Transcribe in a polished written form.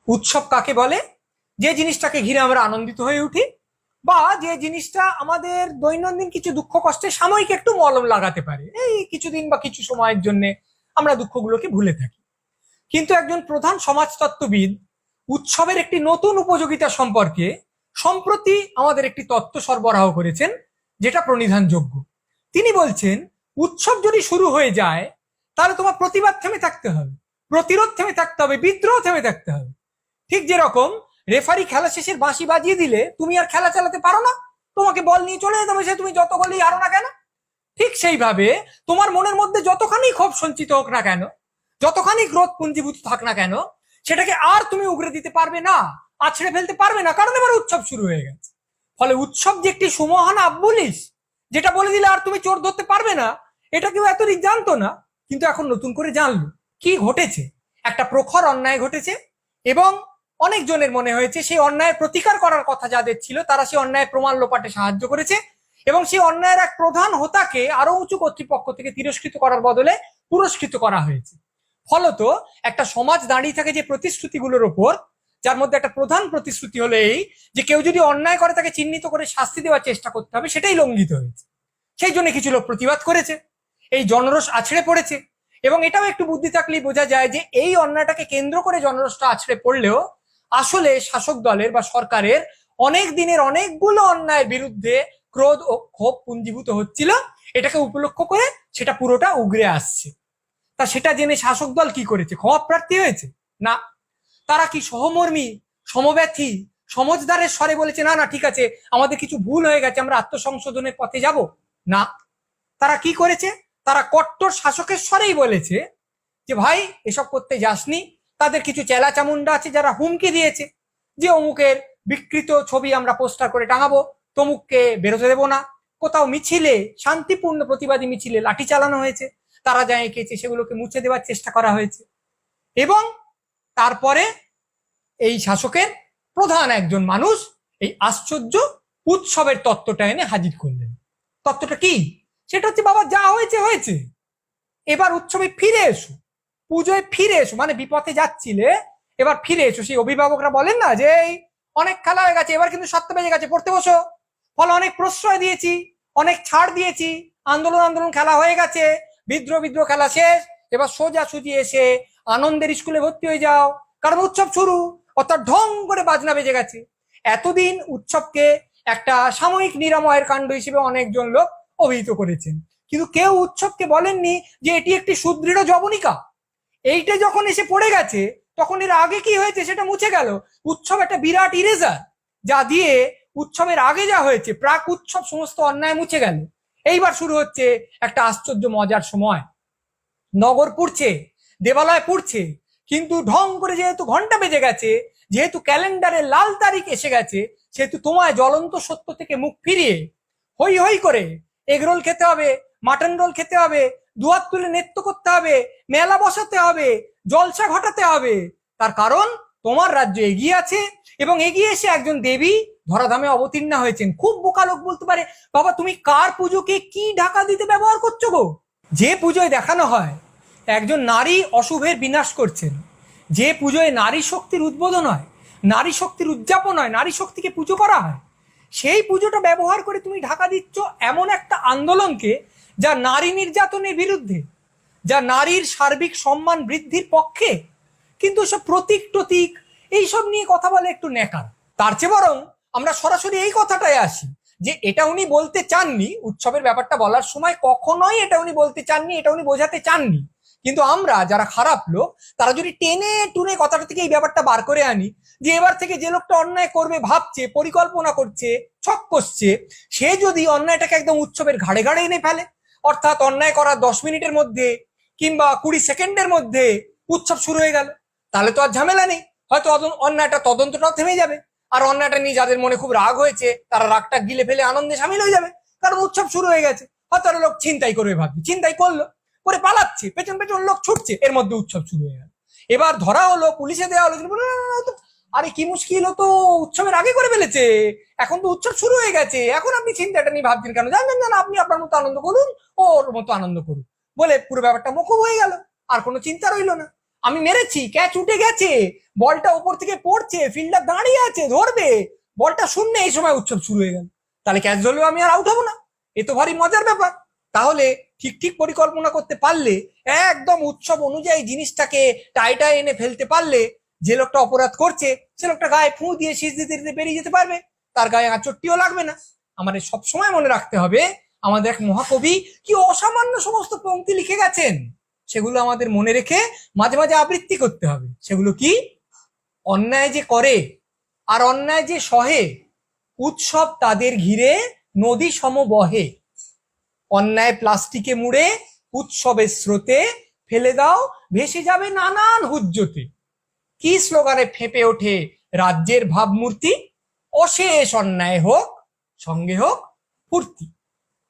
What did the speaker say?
উৎসব কাকে বলে? যে জিনিসটাকে ঘিরে আমরা আনন্দিত হয়ে উঠি, বা যে জিনিসটা আমাদের দৈনন্দিন কিছু দুঃখ কষ্টে সাময়িক একটু মলম লাগাতে পারে, এই কিছুদিন বা কিছু সময়ের জন্য আমরা দুঃখগুলোকে ভুলে থাকি। কিন্তু একজন প্রধান সমাজতত্ত্ববিদ উৎসবের একটি নতুন উপযোগিতা সম্পর্কে সম্প্রতি আমাদের একটি তত্ত্ব সরবরাহ করেছেন, যেটা প্রণিধানযোগ্য। তিনি বলছেন, উৎসব যদি শুরু হয়ে যায় তাহলে তোমার প্রতিবাদ থেমে থাকতে হবে, প্রতিরোধ থেমে থাকতে হবে, বিদ্রোহ থেমে থাকতে হবে। ঠিক যেরকম রেফারি খেলা শেষের বাঁশি বাজিয়ে দিলে তুমি আর খেলা চালাতে পারো না, তোমাকে বল নিয়ে চলে যেতে হবে, সে তুমি যত গোলই হারো না কেন। ঠিক সেইভাবে তোমার মনের মধ্যে যতখানি ক্ষোভ সঞ্চিত হোক না কেন, যতখানি ক্রোধ পুঞ্জীভূত থাক না কেন, সেটাকে আর তুমি উগরে দিতে পারবে না, আছড়ে ফেলতে পারবে না, কারণ এবার উৎসব শুরু হয়ে গেছে। ফলে উৎসব যে একটি সুমহান আব্বুলিশ, যেটা বলে দিলে আর তুমি চোর ধরতে পারবে না, এটা কেউ এতদিন জানতো না, কিন্তু এখন নতুন করে জানলো। কি ঘটেছে? একটা প্রখর অন্যায় ঘটেছে, এবং অনেকজনের মনে হয়েছে সেই অন্যায়ের প্রতিকার করার কথা যাদের ছিল তারা সেই অন্যায়ের প্রমাণ লোপাটে সাহায্য করেছে, এবং সেই অন্যায়ের এক প্রধান হোতাকে আরো উঁচু কর্তৃপক্ষ থেকে তিরস্কৃত করার বদলে পুরস্কৃত করা হয়েছে। ফলত একটা সমাজ দাঁড়িয়ে থাকে যে প্রতিশ্রুতিগুলোর ওপর, যার মধ্যে একটা প্রধান প্রতিশ্রুতি হলো এই যে কেউ যদি অন্যায় করে তাকে চিহ্নিত করে শাস্তি দেওয়ার চেষ্টা করতে হবে, সেটাই লঙ্ঘিত হয়েছে। সেই জন্য কিছু লোক প্রতিবাদ করেছে, এই জনরোষ আছড়ে পড়েছে। এবং এটাও একটু বুদ্ধি থাকলেই বোঝা যায় যে এই অন্যায়টাকে কেন্দ্র করে জনরোষটা আছড়ে পড়লেও আসলে শাসক দলের বা সরকারের অনেক দিনের অনেকগুলো অন্যায়ের বিরুদ্ধে ক্রোধ ও ক্ষোভ পুঞ্জীভূত হচ্ছিল, এটাকে উপলক্ষ করে সেটা পুরোটা উগরে আসছে। তা সেটা জেনে শাসক দল কি করেছে? ক্ষমা প্রার্থী হয়েছে? না, তারা কি সহমর্মী, সমব্যথী, সমজদারের স্বরে বলেছে না না ঠিক আছে, আমাদের কিছু ভুল হয়ে গেছে, আমরা আত্মসংশোধনের পথে যাব? না, তারা কি করেছে? তারা কট্টর শাসকের স্বরেই বলেছে যে ভাই এসব করতে যাসনি। তাদের কিছু চেলা চামুন্ডা আছে যারা হুমকি দিয়েছে যে অমুকের বিকৃত ছবি আমরা পোস্টার করে টাঙাবো, তমুককে বেরোতে দেবো না। কোথাও মিছিলে, শান্তিপূর্ণ প্রতিবাদী মিছিলে লাঠি চালানো হয়েছে, তারা যা এঁকেছে সেগুলোকে মুছে দেওয়ার চেষ্টা করা হয়েছে। এবং তারপরে এই শাসকের প্রধান একজন মানুষ এই আশ্চর্য উৎসবের তত্ত্বটা এনে হাজির করলেন। তত্ত্বটা কি? সেটা হচ্ছে, বাবা যা হয়েছে হয়েছে, এবার উৎসবে ফিরে এসো, পুজোয় ফিরে এসো, মানে বিপথে যাচ্ছিলে এবার ফিরে এসো। সেই অভিভাবকরা বলেন না যে এই অনেক খেলা হয়ে গেছে, এবার কিন্তু 7টা বেজে গেছে, পড়তে বসো। ফলে অনেক প্রশ্রয় দিয়েছি, অনেক ছাড় দিয়েছি, আন্দোলন আন্দোলন খেলা হয়ে গেছে, বিদ্রোহ বিদ্রোহ খেলা শেষ, এবার সোজা সুজি এসে আনন্দের স্কুলে ভর্তি হয়ে যাও, কারণ উৎসব শুরু। অর্থাৎ ঢং করে বাজনা বেজে গেছে। এতদিন উৎসবকে একটা সাময়িক নিরাময়ের কাণ্ড হিসেবে অনেকজন লোক অভিহিত করেছেন, কিন্তু কেউ উৎসবকে বলেননি যে এটি একটি সুদৃঢ় জবনিকা। এইটা যখন এসে পড়ে গেছে, তখন এর আগে কি হয়েছে সেটা মুছে গেল। উৎসব একটা বিরাট ইরেজার, যা দিয়ে উৎসবের আগে যা হয়েছে প্রাক উৎসব সমস্ত অন্যায় মুছে গেল। এইবার শুরু হচ্ছে একটা আশ্চর্য মজার সময়। নগর পুড়ছে, দেবালয় পুড়ছে, কিন্তু ঢং করে যেহেতু ঘন্টা বেজে গেছে, যেহেতু ক্যালেন্ডারে লাল তারিখ এসে গেছে, সেহেতু তোমায় জ্বলন্ত সত্য থেকে মুখ ফিরিয়ে হই হই করে এগরোল খেতে হবে, মাটন রোল খেতে হবে, দুয়ার তুলে নৃত্য করতে হবে, মেলা বসাতে হবে, জলসা ঘটাতে হবে। তার কারণ তোমার রাজ্য এগিয়ে আছে, এবং এগিয়ে এসে একজন দেবী ধরাধামে অবতীর্ণা হয়েছেন। খুব বোকা লোক বলতে পারে, বাবা তুমি কার পুজোকে কি ঢাকা দিতে ব্যবহার করছো গো? যে পুজোয় দেখানো হয় একজন নারী অশুভের বিনাশ করছেন, যে পুজোয় নারী শক্তির উদ্বোধন হয়, নারী শক্তির উদযাপন হয়, নারী শক্তিকে পুজো করা হয়, সেই পুজোটা ব্যবহার করে তুমি ঢাকা দিচ্ছ এমন একটা আন্দোলনকে যা নারী নির্যাতনের বিরুদ্ধে, যা নারীর সার্বিক সম্মান বৃদ্ধির পক্ষে। কিন্তু সব প্রতীক টতীক এইসব নিয়ে কথা বলে একটু নেকার। তার চেয়ে বরং আমরা সরাসরি এই কথাটাই আসি যে এটা উনি বলতে চাননি, উৎসবের ব্যাপারটা বলার সময় কখনোই এটা উনি বলতে চাননি, এটা উনি বোঝাতে চাননি। কিন্তু আমরা যারা খারাপ লোক, তারা যদি টেনে টুনে কথাটা থেকে এই ব্যাপারটা বার করে আনি যে এবার থেকে যে লোকটা অন্যায় করবে ভাবছে, পরিকল্পনা করছে, ছক কষছে, সে যদি অন্যায়টাকে একদম উৎসবের ঘাড়ে ঘাড়ে এনে ফেলে, অর্থাৎ অন্যায় করার 10 মিনিটের মধ্যে কিংবা 20 সেকেন্ডের মধ্যে উৎসব শুরু হয়ে গেল, তাহলে তো আর ঝামেলা নেই। হয়তো অন্যায়টা তদন্তটাও থেমে যাবে, আর অন্যায়টা নিয়ে যাদের মনে খুব রাগ হয়েছে তারা রাগটা গিলে ফেলে আনন্দে সামিল হয়ে যাবে, কারণ উৎসব শুরু হয়ে গেছে। হয়তো লোক ছিনতাই করবে ভাবছে, ছিনতাই করলো, করে পালাচ্ছে, পেছন পেছন লোক ছুটছে, এর মধ্যে উৎসব শুরু হয়ে গেল। এবার ধরা হলো, পুলিশে দেওয়া হলো, আরে কি মুশকিল, তো উৎসবের আগে করে ফেলেছে, এখন তো উৎসব শুরু হয়ে গেছে, এখন আপনি চিন্তাটা নিয়ে ভাবছেন কেন? জানেন না, আপনি আপনার মতো আনন্দ করুন, ওর মতো আনন্দ করুন, বলে পুরো ব্যাপারটা মকুব হয়ে গেল, আর কোনো চিন্তা রইল না। আমি মেরেছি, ক্যাচ উঠে গেছে, বলটা ওপর থেকে পড়ছে, ফিল্ডার দাঁড়িয়ে আছে ধরবে, বলটা শূন্যে, এই সময় উৎসব শুরু হয়ে গেল, তাহলে ক্যাচ ধরলেও আমি আর আউট হবো না। এ তো ভারী মজার ব্যাপার। তাহলে ঠিক ঠিক পরিকল্পনা করতে পারলে, একদম উৎসব অনুযায়ী জিনিসটাকে টাইটায় এনে ফেলতে পারলে, যে লোকটা অপরাধ করছে সে লোকটা গায়ে ফু দিয়ে শীষ দিতে দিতে বেরিয়ে যেতে পারবে, তার গায়ে আঁচড়টিও লাগবে না। আমাদের সবসময় মনে রাখতে হবে, আমাদের এক মহাকবি কি অসামান্য সমস্ত পংক্তি লিখে গেছেন, সেগুলো আমাদের মনে রেখে মাঝে মাঝে আবৃত্তি করতে হবে। সেগুলো কি? অন্যায় যে করে আর অন্যায় যে সহে, উৎসব তাদের ঘিরে নদী সম বহে। অন্যায় প্লাস্টিকে মুড়ে উৎসবের স্রোতে ফেলে দাও, ভেসে যাবে নানান হুজ্জতে। কি স্লোগানে ফেঁপে ওঠে রাজ্যের ভাবমূর্তি, অশেষ অন্যায় হোক, সঙ্গে হোক ফুর্তি।